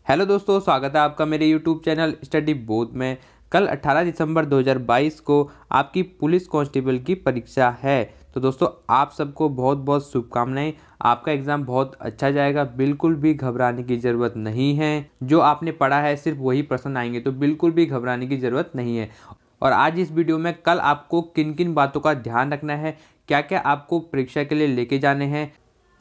Hello दोस्तों, स्वागत है आपका मेरे यूट्यूब चैनल स्टडी बोध में। कल 18 दिसंबर 2022 को आपकी पुलिस कांस्टेबल की परीक्षा है। तो दोस्तों आप सबको बहुत बहुत शुभकामनाएं। आपका एग्ज़ाम बहुत अच्छा जाएगा, बिल्कुल भी घबराने की ज़रूरत नहीं है। जो आपने पढ़ा है सिर्फ वही प्रश्न आएंगे, तो बिल्कुल भी घबराने की ज़रूरत नहीं है। और आज इस वीडियो में कल आपको किन किन बातों का ध्यान रखना है, क्या क्या आपको परीक्षा के लिए लेके जाने हैं,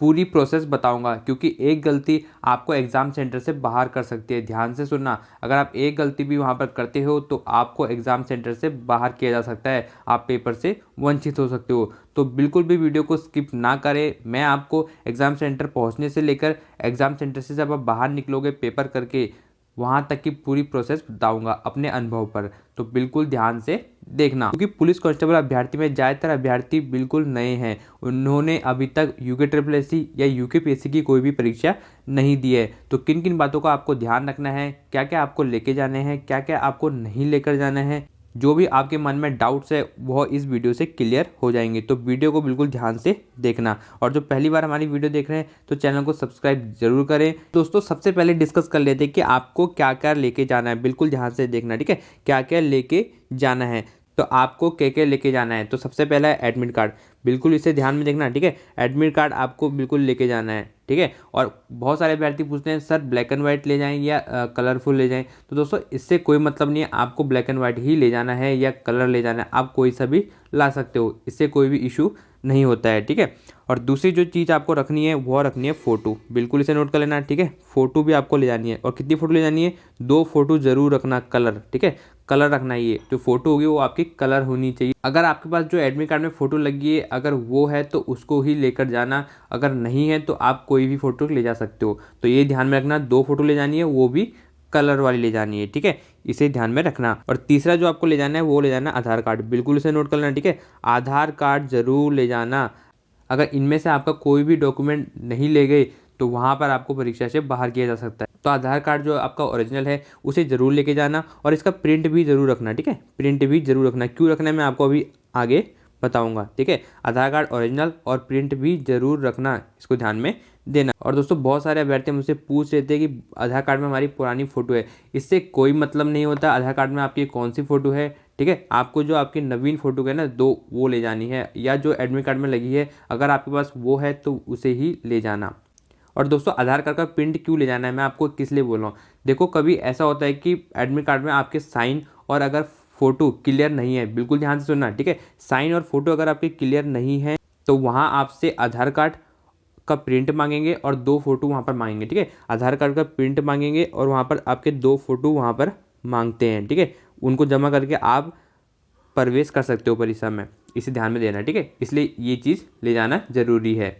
पूरी प्रोसेस बताऊंगा। क्योंकि एक गलती आपको एग्ज़ाम सेंटर से बाहर कर सकती है। ध्यान से सुनना, अगर आप एक गलती भी वहां पर करते हो तो आपको एग्ज़ाम सेंटर से बाहर किया जा सकता है, आप पेपर से वंचित हो सकते हो। तो बिल्कुल भी वीडियो को स्किप ना करें। मैं आपको एग्ज़ाम सेंटर पहुंचने से लेकर एग्ज़ाम सेंटर से जब आप बाहर निकलोगे पेपर करके, वहाँ तक की पूरी प्रोसेस बताऊंगा अपने अनुभव पर। तो बिल्कुल ध्यान से देखना, क्योंकि पुलिस कांस्टेबल अभ्यर्थी में ज़्यादातर अभ्यर्थी बिल्कुल नए हैं। उन्होंने अभी तक यूके या यूकेपीएससी की कोई भी परीक्षा नहीं दी है। तो किन किन बातों का आपको ध्यान रखना है, क्या क्या आपको लेके जाने हैं, क्या क्या आपको नहीं लेकर जाना है, जो भी आपके मन में डाउट्स है वह इस वीडियो से क्लियर हो जाएंगे। तो वीडियो को बिल्कुल ध्यान से देखना। और जो पहली बार हमारी वीडियो देख रहे हैं तो चैनल को सब्सक्राइब जरूर करें। दोस्तों सबसे पहले डिस्कस कर लेते हैं कि आपको क्या क्या लेके जाना है। बिल्कुल ध्यान से देखना, ठीक है, क्या क्या लेके जाना है। तो आपको क्या लेके जाना है, तो सबसे पहला है एडमिट कार्ड। बिल्कुल इसे ध्यान में देखना, ठीक है। एडमिट कार्ड आपको बिल्कुल लेके जाना है, ठीक है। और बहुत सारे अभ्यर्थी पूछते हैं सर ब्लैक एंड वाइट ले जाएं या कलरफुल ले जाएं। तो दोस्तों इससे कोई मतलब नहीं है, आपको ब्लैक एंड वाइट ही ले जाना है या कलर ले जाना है, आप कोई सा भी ला सकते हो, इससे कोई भी इशू नहीं होता है, ठीक है। और दूसरी जो चीज़ आपको रखनी है वो रखनी है फ़ोटो। बिल्कुल इसे नोट कर लेना, ठीक है। फ़ोटो भी आपको ले जानी है। और कितनी फ़ोटो ले जानी है? 2 फोटो ज़रूर रखना, कलर, ठीक है। कलर रखना, ये जो फ़ोटो होगी वो आपकी कलर होनी चाहिए। अगर आपके पास जो एडमिट कार्ड में फ़ोटो लगी है अगर वो है तो उसको ही लेकर जाना, अगर नहीं है तो आप कोई भी फ़ोटो ले जा सकते हो। तो ये ध्यान में रखना, 2 फोटो ले जानी है, वो भी कलर वाली ले जानी है, ठीक है। इसे ध्यान में रखना। और तीसरा जो आपको ले जाना है वो ले जाना आधार कार्ड। बिल्कुल इसे नोट कर लेना, ठीक है। आधार कार्ड ज़रूर ले जाना। अगर इनमें से आपका कोई भी डॉक्यूमेंट नहीं ले गए तो वहाँ पर आपको परीक्षा से बाहर किया जा सकता है। तो आधार कार्ड जो आपका ओरिजिनल है उसे ज़रूर लेके जाना। और इसका प्रिंट भी ज़रूर रखना, ठीक है। प्रिंट भी ज़रूर रखना, क्यों रखना है मैं आपको अभी आगे बताऊंगा, ठीक है। आधार कार्ड ओरिजिनल और प्रिंट भी ज़रूर रखना, इसको ध्यान में देना। और दोस्तों बहुत सारे अभ्यर्थी मुझसे पूछ रहे थे कि आधार कार्ड में हमारी पुरानी फ़ोटो है। इससे कोई मतलब नहीं होता, आधार कार्ड में आपकी कौन सी फ़ोटो है, ठीक है। आपको जो आपकी नवीन फ़ोटो है ना 2 वो ले जानी है, या जो एडमिट कार्ड में लगी है अगर आपके पास वो है तो उसे ही ले जाना। और दोस्तों आधार कार्ड का प्रिंट क्यों ले जाना है, मैं आपको किस लिए बोल रहा हूँ। देखो कभी ऐसा होता है कि एडमिट कार्ड में आपके साइन और अगर फ़ोटो क्लियर नहीं है, बिल्कुल ध्यान से सुनना, ठीक है। साइन और फोटो अगर आपके क्लियर नहीं है तो वहाँ आपसे आधार कार्ड का प्रिंट मांगेंगे और 2 फोटो वहाँ पर मांगेंगे, ठीक है। आधार कार्ड का प्रिंट मांगेंगे और वहाँ पर आपके 2 फोटो वहाँ पर मांगते हैं, ठीक है। उनको जमा करके आप प्रवेश कर सकते हो परीक्षा में, इसे ध्यान में देना, ठीक है। इसलिए ये चीज़ ले जाना ज़रूरी है।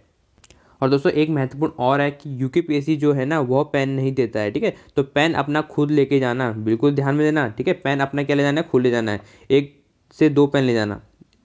और दोस्तों एक महत्वपूर्ण और है कि यूकेपीएससी जो है ना वह पेन नहीं देता है, ठीक है। तो पेन अपना खुद लेके जाना, बिल्कुल ध्यान में देना, ठीक है। पेन अपना क्या ले जाना है, खुद ले जाना है। 1 से 2 पेन ले जाना,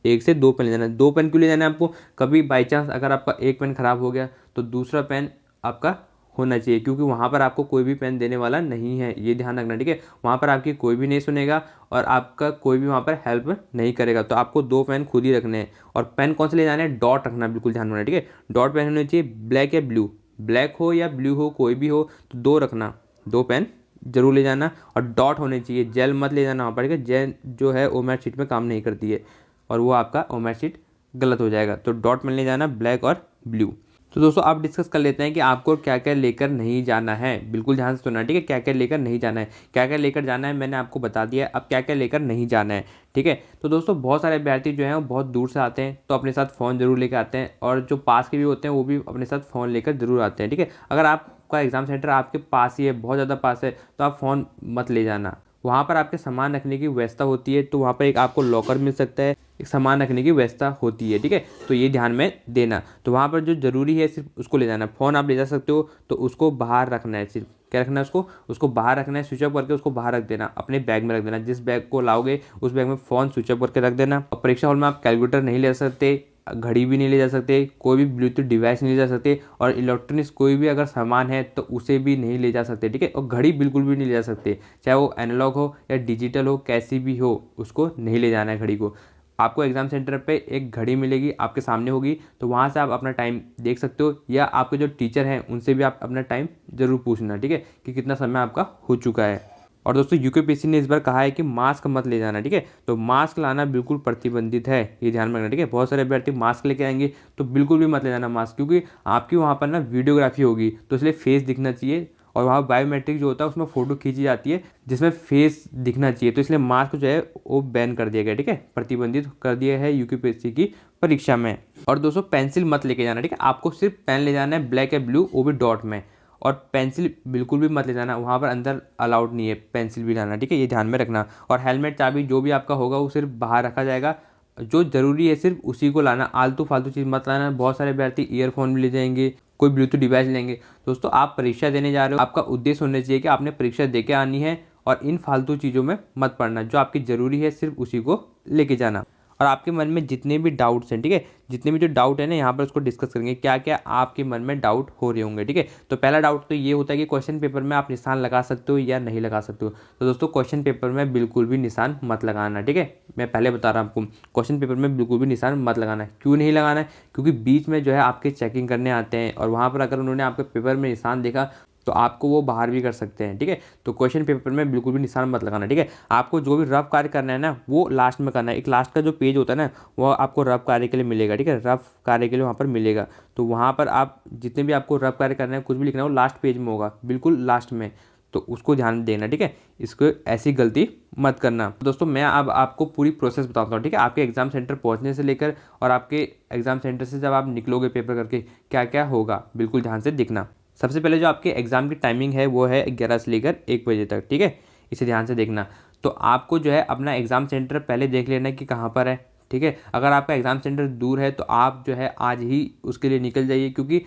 1 से 2 पेन ले जाना है। 2 पेन क्यों ले जाना है आपको? कभी बाई चांस अगर आपका एक पेन खराब हो गया तो दूसरा पेन आपका होना चाहिए, क्योंकि वहाँ पर आपको कोई भी पेन देने वाला नहीं है, ये ध्यान रखना, ठीक है। वहाँ पर आपकी कोई भी नहीं सुनेगा और आपका कोई भी वहाँ पर हेल्प नहीं करेगा। तो आपको 2 पेन खुद ही रखने हैं। और पेन कौन से ले जाने हैं? डॉट रखना, बिल्कुल ध्यान रखना, ठीक है। डॉट पेन होने चाहिए, ब्लैक या ब्लू, ब्लैक हो या ब्लू हो कोई भी हो, तो 2 रखना, 2 पेन जरूर ले जाना। और डॉट होने चाहिए, जेल मत ले जाना वहाँ पर, ठीक है। जेल जो है ओमेट शीट में काम नहीं करती है और वो आपका ओमेट शीट गलत हो जाएगा। तो डॉट पेन ले जाना, ब्लैक और ब्लू। तो दोस्तों आप डिस्कस कर लेते हैं कि आपको क्या क्या लेकर नहीं जाना है। बिल्कुल ध्यान से सुनना, ठीक है। क्या क्या लेकर नहीं जाना है, क्या क्या लेकर जाना है मैंने आपको बता दिया, अब क्या क्या लेकर नहीं जाना है, ठीक है। तो दोस्तों बहुत सारे अभ्यर्थी जो हैं वो बहुत दूर से आते हैं तो अपने साथ फ़ोन जरूर लेकर आते हैं। और जो पास के भी होते हैं वो भी अपने साथ फ़ोन लेकर जरूर आते हैं, ठीक है। अगर आपका एग्ज़ाम सेंटर आपके पास ही है, बहुत ज़्यादा पास है, तो आप फ़ोन मत ले जाना। वहाँ पर आपके सामान रखने की व्यवस्था होती है, तो वहाँ पर एक आपको लॉकर मिल सकता है, एक सामान रखने की व्यवस्था होती है, ठीक है। तो ये ध्यान में देना। तो वहाँ पर जो ज़रूरी है सिर्फ उसको ले जाना। फ़ोन आप ले जा सकते हो तो उसको बाहर रखना है, सिर्फ क्या रखना है उसको बाहर रखना है। स्विच ऑफ करके उसको बाहर रख देना, अपने बैग में रख देना। जिस बैग को लाओगे उस बैग में फ़ोन स्विच ऑफ करके रख देना। और परीक्षा हॉल में आप कैलकुलेटर नहीं ले सकते, घड़ी भी नहीं ले जा सकते, कोई भी ब्लूटूथ डिवाइस नहीं ले जा सकते, और इलेक्ट्रॉनिक्स कोई भी अगर सामान है तो उसे भी नहीं ले जा सकते, ठीक है। और घड़ी बिल्कुल भी नहीं ले जा सकते, चाहे वो एनालॉग हो या डिजिटल हो, कैसी भी हो उसको नहीं ले जाना है घड़ी को। आपको एग्ज़ाम सेंटर पे एक घड़ी मिलेगी, आपके सामने होगी, तो वहाँ से आप अपना टाइम देख सकते हो, या आपके जो टीचर हैं उनसे भी आप अपना टाइम ज़रूर पूछना, ठीक है, कि कितना समय आपका हो चुका है। और दोस्तों यूकेपीएससी ने इस बार कहा है कि मास्क मत ले जाना, ठीक है, तो मास्क लाना बिल्कुल प्रतिबंधित है, ये ध्यान में रखना, ठीक है। बहुत सारे अभ्यर्थी मास्क लेके आएंगे, तो बिल्कुल भी मत ले जाना मास्क, क्योंकि आपकी वहाँ पर ना वीडियोग्राफी होगी, तो इसलिए फेस दिखना चाहिए, और वहाँ बायोमेट्रिक जो होता है उसमें फ़ोटो खींची जाती है जिसमें फेस दिखना चाहिए, तो इसलिए मास्क जो है वो बैन कर दिया गया, ठीक है, प्रतिबंधित कर दिया है यूकेपीएससी की परीक्षा में। और दोस्तों पेंसिल मत लेके जाना, ठीक है, आपको सिर्फ पेन ले जाना है, ब्लैक या ब्लू, वो भी डॉट में, और पेंसिल बिल्कुल भी मत ले जाना, वहाँ पर अंदर अलाउड नहीं है पेंसिल भी लाना, ठीक है, ये ध्यान में रखना। और हेलमेट, चाबी जो भी आपका होगा वो सिर्फ बाहर रखा जाएगा, जो ज़रूरी है सिर्फ उसी को लाना, आलतू फालतू चीज़ मत लाना। बहुत सारे अभ्यर्थी ईयरफोन भी ले जाएंगे, कोई ब्लूटूथ डिवाइस लेंगे। दोस्तों आप परीक्षा देने जा रहे हो, आपका उद्देश्य होना चाहिए कि आपने परीक्षा दे के आनी है, और इन फालतू चीज़ों में मत पड़ना, जो आपकी ज़रूरी है सिर्फ उसी को लेके जाना। और आपके मन में जितने भी डाउट्स हैं, ठीक है, जितने भी जो डाउट है ना, यहाँ पर उसको डिस्कस करेंगे, क्या क्या आपके मन में डाउट हो रहे होंगे, ठीक है। तो पहला डाउट तो ये होता है कि क्वेश्चन पेपर में आप निशान लगा सकते हो या नहीं लगा सकते हो। तो दोस्तों क्वेश्चन पेपर में बिल्कुल भी निशान मत लगाना, ठीक है, मैं पहले बता रहा हूँ आपको, क्वेश्चन पेपर में बिल्कुल भी निशान मत लगाना है। क्यों नहीं लगाना है? क्योंकि बीच में जो है आपके चेकिंग करने आते हैं, और वहाँ पर अगर उन्होंने आपके पेपर में निशान देखा तो आपको वो बाहर भी कर सकते हैं, ठीक है। तो क्वेश्चन पेपर में बिल्कुल भी निशान मत लगाना, ठीक है। आपको जो भी रफ कार्य करना है ना, वो लास्ट में करना है। एक लास्ट का जो पेज होता है ना, वो आपको रफ कार्य के लिए मिलेगा, ठीक है, रफ कार्य के लिए वहाँ पर मिलेगा। तो वहाँ पर आप जितने भी आपको रफ कार्य करना है, कुछ भी लिखना है, वो लास्ट पेज में होगा, बिल्कुल लास्ट में, तो उसको ध्यान देना, ठीक है। इसको ऐसी गलती मत करना। दोस्तों मैं अब आपको पूरी प्रोसेस बताता हूँ, ठीक है, आपके एग्जाम सेंटर पहुँचने से लेकर और आपके एग्जाम सेंटर से जब आप निकलोगे पेपर करके, क्या क्या होगा, बिल्कुल ध्यान से देखना। सबसे पहले जो आपके एग्ज़ाम की टाइमिंग है वो है 11 से लेकर 1 बजे तक, ठीक है, इसे ध्यान से देखना। तो आपको जो है अपना एग्ज़ाम सेंटर पहले देख लेना कि कहाँ पर है, ठीक है। अगर आपका एग्ज़ाम सेंटर दूर है तो आप जो है आज ही उसके लिए निकल जाइए, क्योंकि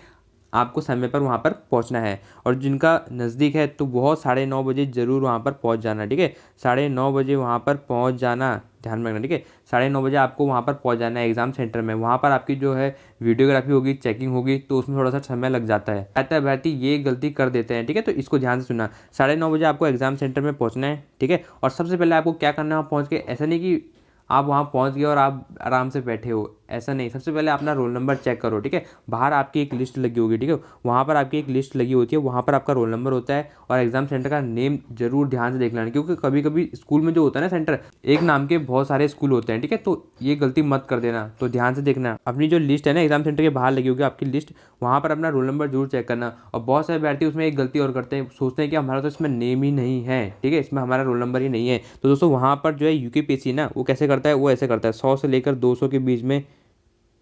आपको समय पर वहाँ पर पहुँचना है। और जिनका नज़दीक है तो बहुत 9:30 बजे ज़रूर वहाँ पर पहुँच जाना, ठीक है, 9:30 बजे वहाँ पर पहुँच जाना, ध्यान में रखना, ठीक है। 9:30 बजे आपको वहाँ पर पहुँच जाना है एग्ज़ाम सेंटर में। वहाँ पर आपकी जो है वीडियोग्राफी होगी, चेकिंग होगी, तो उसमें थोड़ा सा समय लग जाता है। अभ्यर्थी ये गलती कर देते हैं, ठीक है, तो इसको ध्यान से सुनना। 9:30 बजे आपको एग्ज़ाम सेंटर में पहुँचना है, ठीक है। और सबसे पहले आपको क्या करना है, वहाँ पहुँच के ऐसा नहीं कि आप वहाँ पहुँच गए और आप आराम से बैठे हो, ऐसा नहीं। सबसे पहले अपना रोल नंबर चेक करो, ठीक है। बाहर आपकी एक लिस्ट लगी होगी, ठीक है, वहाँ पर आपकी एक लिस्ट लगी होती है, वहाँ पर आपका रोल नंबर होता है, और एग्जाम सेंटर का नेम जरूर ध्यान से देख लेना, क्योंकि कभी कभी स्कूल में जो होता है ना सेंटर, एक नाम के बहुत सारे स्कूल होते हैं, ठीक है, तो ये गलती मत कर देना। तो ध्यान से देखना, अपनी जो लिस्ट है ना एग्जाम सेंटर के बाहर लगी होगी आपकी लिस्ट, वहाँ पर अपना रोल नंबर जरूर चेक करना। और बहुत सारे अभ्यर्थी उसमें एक गलती और करते हैं, सोचते हैं कि हमारा तो इसमें नेम ही नहीं है, ठीक है, इसमें हमारा रोल नंबर ही नहीं है। तो दोस्तों वहाँ पर जो है यूकेपीएससी ना वो कैसे करता है, वो ऐसे करता है, 100 से लेकर 200 के बीच में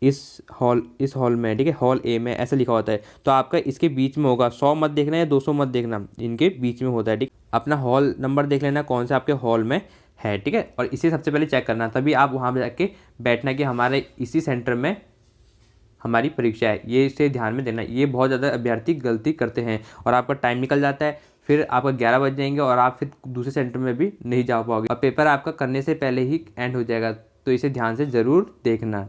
इस हॉल में, ठीक है, हॉल ए में ऐसा लिखा होता है, तो आपका इसके बीच में होगा। 100 मत देखना या 200 मत देखना, इनके बीच में होता है, ठीक। अपना हॉल नंबर देख लेना कौन सा आपके हॉल में है, ठीक है, और इसे सबसे पहले चेक करना, तभी आप वहाँ पर जाके बैठना कि हमारे इसी सेंटर में हमारी परीक्षा है, ये इसे ध्यान में देना। ये बहुत ज़्यादा अभ्यर्थी गलती करते हैं, और आपका टाइम निकल जाता है, फिर आपका 11 बज जाएंगे और आप फिर दूसरे सेंटर में भी नहीं जा पाओगे, और पेपर आपका करने से पहले ही एंड हो जाएगा। तो इसे ध्यान से ज़रूर देखना।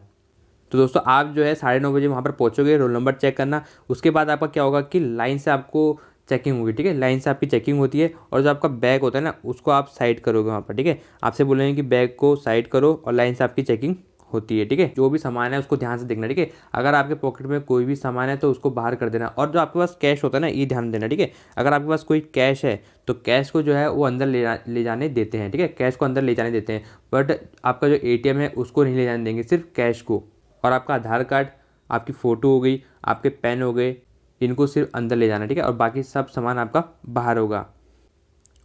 तो दोस्तों आप जो है 9:30 बजे वहाँ पर पहुँचोगे, रोल नंबर चेक करना। उसके बाद आपका क्या होगा कि लाइन से आपको चेकिंग होगी, ठीक है, लाइन से आपकी चेकिंग होती है, और जो आपका बैग होता है ना उसको आप साइड करोगे वहाँ पर, ठीक है। आपसे बोलेंगे कि बैग को साइड करो, और लाइन से आपकी चेकिंग होती है, ठीक है। जो भी सामान है उसको ध्यान से देखना, ठीक है। अगर आपके पॉकेट में कोई भी सामान है तो उसको बाहर कर देना, और जो आपके पास कैश होता है ना ये ध्यान देना, ठीक है। अगर आपके पास कोई कैश है तो कैश को जो है वो अंदर ले जाने देते हैं, ठीक है, कैश को अंदर ले जाने देते हैं, बट आपका जो एटीएम है उसको नहीं ले जाने देंगे, सिर्फ कैश को। और आपका आधार कार्ड, आपकी फ़ोटो हो गई, आपके पेन हो गए, इनको सिर्फ अंदर ले जाना, ठीक है, और बाकी सब सामान आपका बाहर होगा।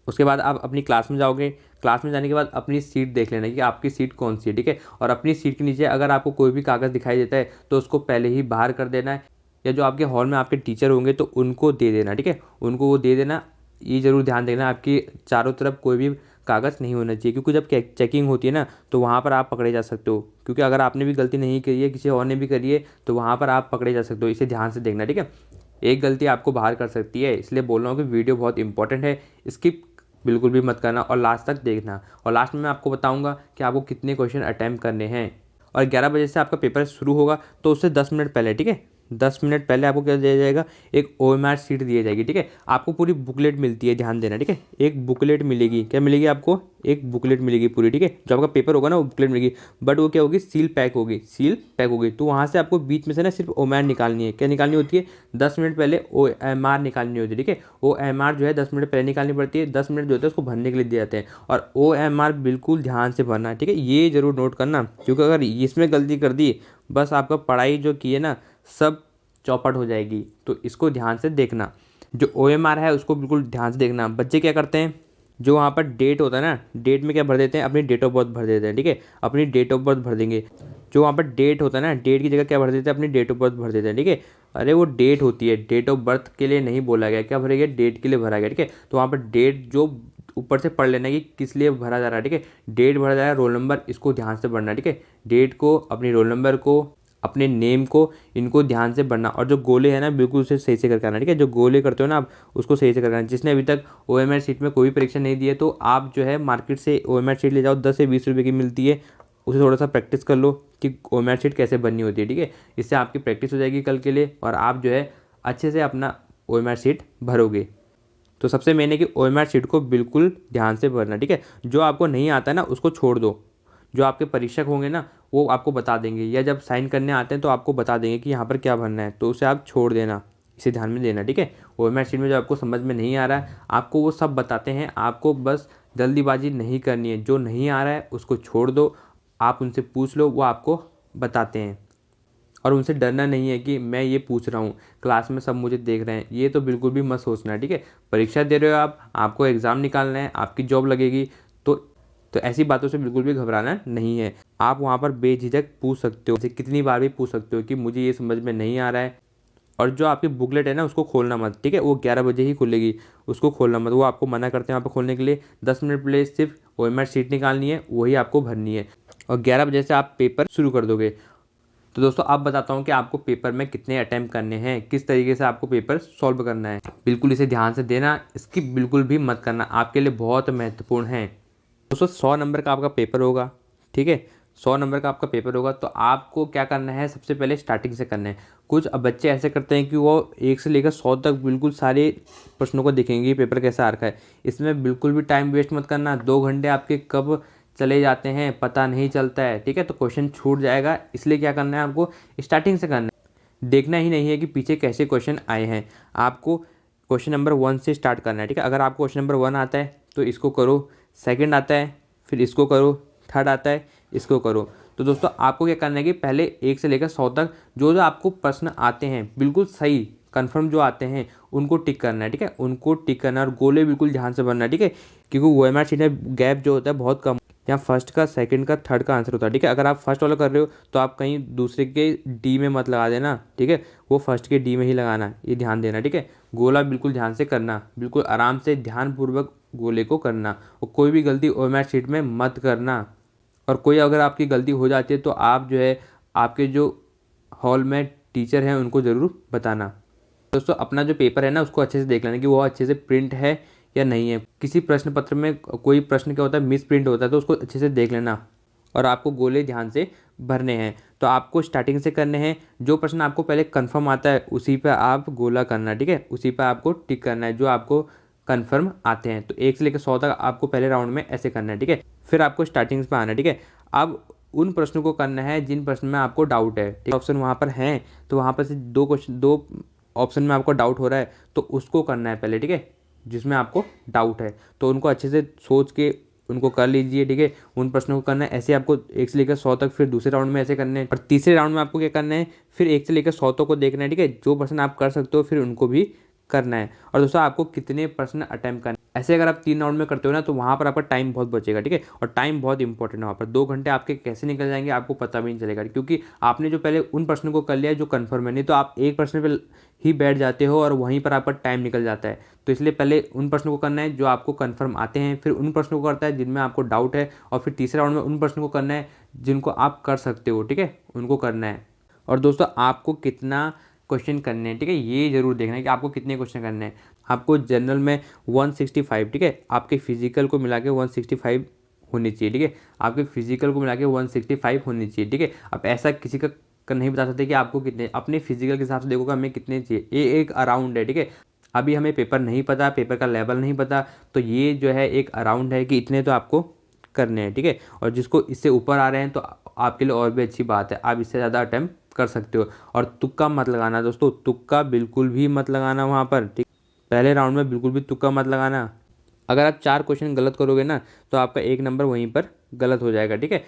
उसके बाद आप अपनी क्लास में जाओगे, क्लास में जाने के बाद अपनी सीट देख लेना कि आपकी सीट कौन सी है, ठीक है। और अपनी सीट के नीचे अगर आपको कोई भी कागज़ दिखाई देता है तो उसको पहले ही बाहर कर देना है, या जो आपके हॉल में आपके टीचर होंगे तो उनको दे देना, ठीक है, उनको वो दे देना। ये ज़रूर ध्यान देना आपकी चारों तरफ कोई भी कागज़ नहीं होना चाहिए, क्योंकि जब चेकिंग होती है ना तो वहाँ पर आप पकड़े जा सकते हो, क्योंकि अगर आपने भी गलती नहीं करी है, किसी और ने भी करी है, तो वहाँ पर आप पकड़े जा सकते हो। इसे ध्यान से देखना, ठीक है। एक गलती आपको बाहर कर सकती है, इसलिए बोल रहा हूँ कि वीडियो बहुत इंपॉर्टेंट है, स्किप बिल्कुल भी मत करना और लास्ट तक देखना। और लास्ट में मैं आपको बताऊंगा कि आपको कितने क्वेश्चन अटैम्प्ट करने हैं। और 11 बजे से आपका पेपर शुरू होगा, तो उससे 10 मिनट पहले, ठीक है, 10 मिनट पहले आपको क्या दिया जाएगा, एक OMR शीट दी जाएगी। ठीक है, आपको पूरी बुकलेट मिलती है, ध्यान देना। ठीक है, एक बुकलेट मिलेगी, क्या मिलेगी आपको, एक बुकलेट मिलेगी पूरी। ठीक है, जो आपका पेपर होगा ना वो बुकलेट मिलेगी, बट वो क्या होगी, सील पैक होगी, सील पैक होगी। तो वहाँ से आपको बीच में से ना सिर्फ OMR निकालनी है। क्या निकालनी होती है, 10 मिनट पहले OMR निकालनी होती है। ठीक है, OMR जो है 10 मिनट पहले निकालनी पड़ती है, 10 मिनट जो होता है उसको भरने के लिए दिए जाते हैं। और OMR बिल्कुल ध्यान से भरना है। ठीक है, ये जरूर नोट करना, क्योंकि अगर इसमें गलती कर दी, बस आपका पढ़ाई जो की है ना सब चौपट हो जाएगी। तो इसको ध्यान से देखना, जो OMR है उसको बिल्कुल ध्यान से देखना। बच्चे क्या करते हैं, जो वहाँ पर डेट होता है ना, डेट में क्या भर देते हैं, अपनी डेट ऑफ बर्थ भर देते हैं। ठीक है, अपनी डेट ऑफ बर्थ भर देंगे। जो वहाँ पर डेट होता है ना, डेट की जगह क्या भर देते हैं, अपनी डेट ऑफ बर्थ भर देते हैं। ठीक है, अरे वो डेट होती है, डेट ऑफ बर्थ के लिए नहीं बोला गया, क्या भरा गया, डेट के लिए भरा गया। ठीक है, तो वहाँ पर डेट जो ऊपर से पढ़ लेना कि किस लिए भरा जा रहा है। ठीक है, डेट भरा जा रहा है, रोल नंबर, इसको ध्यान से पढ़ना। ठीक है, डेट को, अपनी रोल नंबर को, अपने नेम को, इनको ध्यान से पढ़ना। और जो गोले हैं ना बिल्कुल उसे सही से करके आना। ठीक है, जो गोले करते हो ना आप उसको सही से करके आना। जिसने अभी तक OMR शीट में कोई भी परीक्षा नहीं दी है, तो आप जो है मार्केट से OMR शीट ले जाओ, 10 से 20 रुपये की मिलती है। उसे थोड़ा सा प्रैक्टिस कर लो कि OMR शीट कैसे बननी होती है। ठीक है, इससे आपकी प्रैक्टिस हो जाएगी कल के लिए, और आप जो है अच्छे से अपना OMR शीट भरोगे। तो सबसे मेन है कि OMR शीट को बिल्कुल ध्यान से भरना। ठीक है, जो आपको नहीं आता है ना उसको छोड़ दो, जो आपके परीक्षक होंगे ना वो आपको बता देंगे, या जब साइन करने आते हैं तो आपको बता देंगे कि यहाँ पर क्या भरना है, तो उसे आप छोड़ देना, इसे ध्यान में देना। ठीक है, OMR शीट में जो आपको समझ में नहीं आ रहा है आपको वो सब बताते हैं, आपको बस जल्दीबाजी नहीं करनी है। जो नहीं आ रहा है उसको छोड़ दो, आप उनसे पूछ लो, वो आपको बताते हैं। और उनसे डरना नहीं है कि मैं ये पूछ रहा हूँ, क्लास में सब मुझे देख रहे हैं, ये तो बिल्कुल भी मत सोचना। ठीक है, परीक्षा दे रहे हो आप, आपको एग्ज़ाम निकालना है, आपकी जॉब लगेगी, तो ऐसी बातों से बिल्कुल भी घबराना नहीं है। आप वहाँ पर बेझिझक पूछ सकते हो, जैसे कितनी बार भी पूछ सकते हो कि मुझे ये समझ में नहीं आ रहा है। और जो आपकी बुकलेट है ना उसको खोलना मत। ठीक है, वो 11 बजे ही खुलेगी, उसको खोलना मत, वो आपको मना करते हैं वहाँ पर खोलने के लिए। 10 मिनट पहले सिर्फ OMR शीट निकालनी है, वही आपको भरनी है, और 11 बजे से आप पेपर शुरू कर दोगे। तो दोस्तों अब बताता हूँ कि आपको पेपर में कितने अटैम्प्ट करने हैं, किस तरीके से आपको पेपर सॉल्व करना है। बिल्कुल इसे ध्यान से देना, इसकी बिल्कुल भी मत करना, आपके लिए बहुत महत्वपूर्ण है। दोस्तों 100 नंबर का आपका पेपर होगा। ठीक है, 100 नंबर का आपका पेपर होगा, तो आपको क्या करना है, सबसे पहले स्टार्टिंग से करना है। कुछ अब बच्चे ऐसे करते हैं कि वो 1 से लेकर 100 तक बिल्कुल सारे प्रश्नों को देखेंगे पेपर कैसा आ रखा है। इसमें बिल्कुल भी टाइम वेस्ट मत करना, 2 घंटे आपके कब चले जाते हैं पता नहीं चलता है। ठीक है, तो क्वेश्चन छूट जाएगा, इसलिए क्या करना है, आपको स्टार्टिंग से करना है। देखना ही नहीं है कि पीछे कैसे क्वेश्चन आए हैं, आपको क्वेश्चन नंबर 1 से स्टार्ट करना है। ठीक है, अगर आपको क्वेश्चन नंबर 1 आता है तो इसको करो, सेकंड आता है फिर इसको करो, थर्ड आता है इसको करो। तो दोस्तों आपको क्या करना है कि पहले 1 से लेकर 100 तक जो जो आपको प्रश्न आते हैं बिल्कुल सही कन्फर्म जो आते हैं उनको टिक करना है। ठीक है, उनको टिक करना है, और गोले बिल्कुल ध्यान से भरना है। ठीक है, क्योंकि OMR शीट में गैप जो होता है बहुत कम, यहाँ फर्स्ट का, सेकंड का, थर्ड का आंसर होता है। ठीक है, अगर आप फर्स्ट वाला कर रहे हो तो आप कहीं दूसरे के D में मत लगा देना। ठीक है, वो फर्स्ट के D में ही लगाना, ये ध्यान देना। ठीक है, गोला बिल्कुल ध्यान से करना, बिल्कुल आराम से ध्यानपूर्वक गोले को करना, और कोई भी गलती OMR शीट में मत करना। और कोई अगर आपकी गलती हो जाती है तो आप जो है आपके जो हॉल में टीचर हैं उनको ज़रूर बताना। दोस्तों अपना जो पेपर है ना उसको अच्छे से देख लेना कि वो अच्छे से प्रिंट है या नहीं है। किसी प्रश्न पत्र में कोई प्रश्न क्या होता है, मिस प्रिंट होता है, तो उसको अच्छे से देख लेना, और आपको गोले ध्यान से भरने हैं। तो आपको स्टार्टिंग से करने हैं, जो प्रश्न आपको पहले कंफर्म आता है उसी पे आप गोला करना। ठीक है, उसी पे आपको टिक करना है जो आपको कंफर्म आते हैं। तो 1 से लेकर 100 तक आपको पहले राउंड में ऐसे करना है। ठीक है, फिर आपको स्टार्टिंग पे आना है। ठीक है, अब उन प्रश्नों को करना है जिन प्रश्न में आपको डाउट है। ठीक है, ऑप्शन वहाँ पर हैं तो वहाँ पर से 2 ऑप्शन में आपको डाउट हो रहा है तो उसको करना है पहले। ठीक है, जिसमें आपको डाउट है तो उनको अच्छे से सोच के उनको कर लीजिए। ठीक है, उन प्रश्नों को करना है ऐसे आपको 1 से लेकर 100 तक, फिर दूसरे राउंड में ऐसे करने हैं, और तीसरे राउंड में आपको क्या करना है, फिर 1 से लेकर 100 तक को देखना है। ठीक है, जो प्रश्न आप कर सकते हो फिर उनको भी करना है। और दोस्तों आपको कितने प्रश्न अटेम्प्ट करना है, ऐसे अगर आप 3 राउंड में करते हो ना तो वहाँ पर आपका टाइम बहुत बचेगा। ठीक है, और टाइम बहुत इंपॉर्टेंट है, वहाँ पर 2 घंटे आपके कैसे निकल जाएंगे आपको पता भी नहीं चलेगा, क्योंकि आपने जो पहले उन प्रश्नों को कर लिया है जो कन्फर्म है। नहीं तो आप एक प्रश्न पर ही बैठ जाते हो और वहीं पर आपका टाइम निकल जाता है। तो इसलिए पहले उन प्रश्नों को करना है जो आपको कन्फर्म आते हैं, फिर उन प्रश्नों को करता है जिनमें आपको डाउट है, और फिर तीसरे राउंड में उन प्रश्नों को करना है जिनको आप कर सकते हो। ठीक है, उनको करना है। और दोस्तों आपको कितना क्वेश्चन करने हैं, ठीक है, ये जरूर देखना है कि आपको कितने क्वेश्चन करने हैं। आपको जनरल में 165, ठीक है, आपके फिजिकल को मिला के 165 होनी चाहिए। ठीक है, आपके फिजिकल को मिला के 165 होनी चाहिए। ठीक है, अब ऐसा किसी का नहीं बता सकते कि आपको कितने, अपने फिजिकल के हिसाब से देखोगे हमें कितने चाहिए। ये एक अराउंड है, ठीक है। अभी हमें पेपर नहीं पता, पेपर का लेवल नहीं पता, तो ये जो है एक अराउंड है कि इतने तो आपको करने हैं, ठीक है। और जिसको इससे ऊपर आ रहे हैं तो आपके लिए और भी अच्छी बात है, आप इससे ज़्यादा अटैम्प्ट कर सकते हो। और तुक्का मत लगाना दोस्तों, तुक्का बिल्कुल भी मत लगाना वहाँ पर, ठीक। पहले राउंड में बिल्कुल भी तुक्का मत लगाना। अगर आप 4 क्वेश्चन गलत करोगे ना तो आपका 1 नंबर वहीं पर गलत हो जाएगा, ठीक है।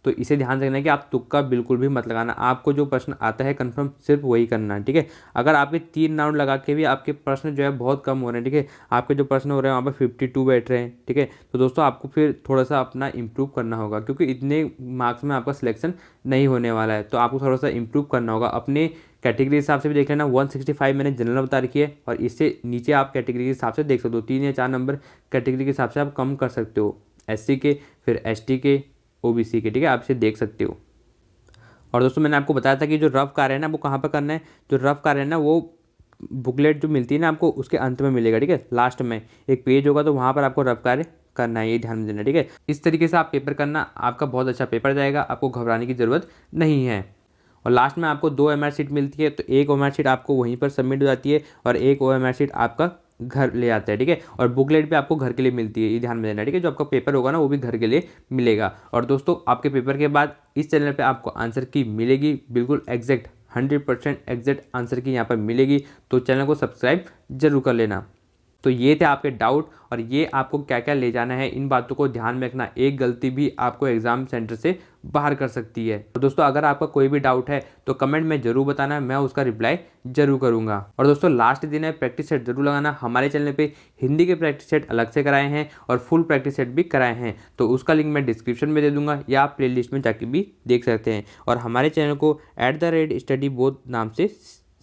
तो इसे ध्यान रखना है कि आप तुक्का बिल्कुल भी मत लगाना, आपको जो प्रश्न आता है कंफर्म सिर्फ वही करना है, ठीक है। अगर आपके 3 राउंड लगा के भी आपके प्रश्न जो है बहुत कम हो रहे हैं, ठीक है, आपके जो प्रश्न हो रहे हैं वहाँ पर 52 बैठ रहे हैं, ठीक है, तो दोस्तों आपको फिर थोड़ा सा अपना इम्प्रूव करना होगा, क्योंकि इतने मार्क्स में आपका सिलेक्शन नहीं होने वाला है। तो आपको थोड़ा सा इम्प्रूव करना होगा। अपने कैटेगरी के हिसाब से भी देख लेना, 165 मैंने जनरल बता रखी है, और इससे नीचे आप कैटेगरी के हिसाब से देख सकते हो, 3 या 4 नंबर कैटेगरी के हिसाब से आप कम कर सकते हो, SC के, फिर ST के, OBC के, ठीक है, आप इसे देख सकते हो। और दोस्तों मैंने आपको बताया था कि जो रफ कार्य है ना वो कहाँ पर करना है। जो रफ कार्य है ना वो बुकलेट जो मिलती है ना आपको उसके अंत में मिलेगा, ठीक है, लास्ट में एक पेज होगा तो वहाँ पर आपको रफ कार्य करना है, ये ध्यान में देना, ठीक है। इस तरीके से आप पेपर करना, आपका बहुत अच्छा पेपर जाएगा, आपको घबराने की ज़रूरत नहीं है। और लास्ट में आपको 2 OMR शीट मिलती है, तो एक OMR शीट आपको वहीं पर सबमिट हो जाती है और एक OMR शीट आपका घर ले आता है, ठीक है। और बुकलेट भी आपको घर के लिए मिलती है, ये ध्यान में देना, ठीक है। जो आपका पेपर होगा ना वो भी घर के लिए मिलेगा। और दोस्तों आपके पेपर के बाद इस चैनल पे आपको आंसर की मिलेगी, बिल्कुल एग्जैक्ट 100% एग्जैक्ट आंसर की यहाँ पर मिलेगी, तो चैनल को सब्सक्राइब जरूर कर लेना। तो ये थे आपके डाउट, और ये आपको क्या क्या ले जाना है, इन बातों को ध्यान में रखना। एक गलती भी आपको एग्जाम सेंटर से बाहर कर सकती है। तो दोस्तों अगर आपका कोई भी डाउट है तो कमेंट में जरूर बताना, मैं उसका रिप्लाई जरूर करूंगा। और दोस्तों लास्ट दिन है, प्रैक्टिस सेट जरूर लगाना। हमारे चैनल पे हिंदी के प्रैक्टिस सेट अलग से कराए हैं और फुल प्रैक्टिस सेट भी कराए हैं, तो उसका लिंक मैं डिस्क्रिप्शन में दे दूंगा, या आप प्ले लिस्ट में जाके भी देख सकते हैं। और हमारे चैनल को @StudyBoth नाम से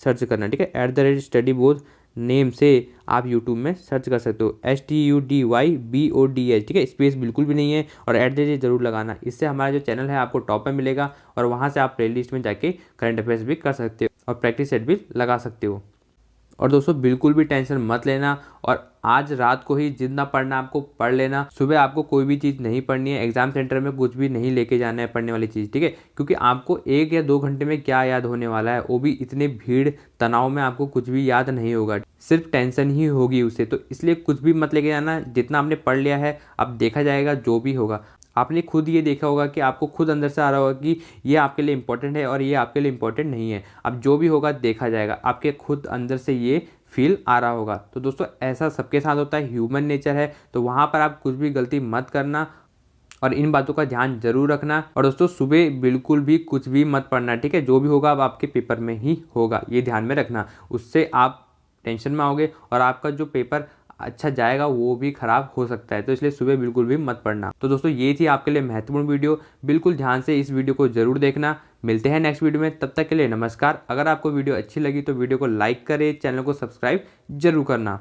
सर्च करना, ठीक है, @StudyBoth नेम से आप यूट्यूब में सर्च कर सकते हो, STUDYBOTH, ठीक है, स्पेस बिल्कुल भी नहीं है, और @ जरूर लगाना। इससे हमारा जो चैनल है आपको टॉप में मिलेगा, और वहाँ से आप प्ले लिस्ट में जाके करंट अफेयर्स भी कर सकते हो और प्रैक्टिस सेट भी लगा सकते हो। और दोस्तों बिल्कुल भी टेंशन मत लेना, और आज रात को ही जितना पढ़ना आपको पढ़ लेना। सुबह आपको कोई भी चीज़ नहीं पढ़नी है, एग्जाम सेंटर में कुछ भी नहीं लेके जाना है पढ़ने वाली चीज़, ठीक है, क्योंकि आपको 1 या 2 घंटे में क्या याद होने वाला है, वो भी इतने भीड़ तनाव में आपको कुछ भी याद नहीं होगा, सिर्फ टेंशन ही होगी उससे। तो इसलिए कुछ भी मत लेके जाना, जितना आपने पढ़ लिया है अब देखा जाएगा, जो भी होगा। आपने खुद ये देखा होगा कि आपको खुद अंदर से आ रहा होगा कि ये आपके लिए इंपॉर्टेंट है और ये आपके लिए इंपॉर्टेंट नहीं है। अब जो भी होगा देखा जाएगा, आपके खुद अंदर से ये फील आ रहा होगा। तो दोस्तों ऐसा सबके साथ होता है, ह्यूमन नेचर है, तो वहाँ पर आप कुछ भी गलती मत करना, और इन बातों का ध्यान जरूर रखना। और दोस्तों सुबह बिल्कुल भी कुछ भी मत पढ़ना, ठीक है, जो भी होगा अब आपके पेपर में ही होगा, ये ध्यान में रखना। उससे आप टेंशन में आओगे और आपका जो पेपर अच्छा जाएगा वो भी खराब हो सकता है, तो इसलिए सुबह बिल्कुल भी मत पढ़ना। तो दोस्तों ये थी आपके लिए महत्वपूर्ण वीडियो, बिल्कुल ध्यान से इस वीडियो को जरूर देखना। मिलते हैं नेक्स्ट वीडियो में, तब तक के लिए नमस्कार। अगर आपको वीडियो अच्छी लगी तो वीडियो को लाइक करें, चैनल को सब्सक्राइब जरूर करना।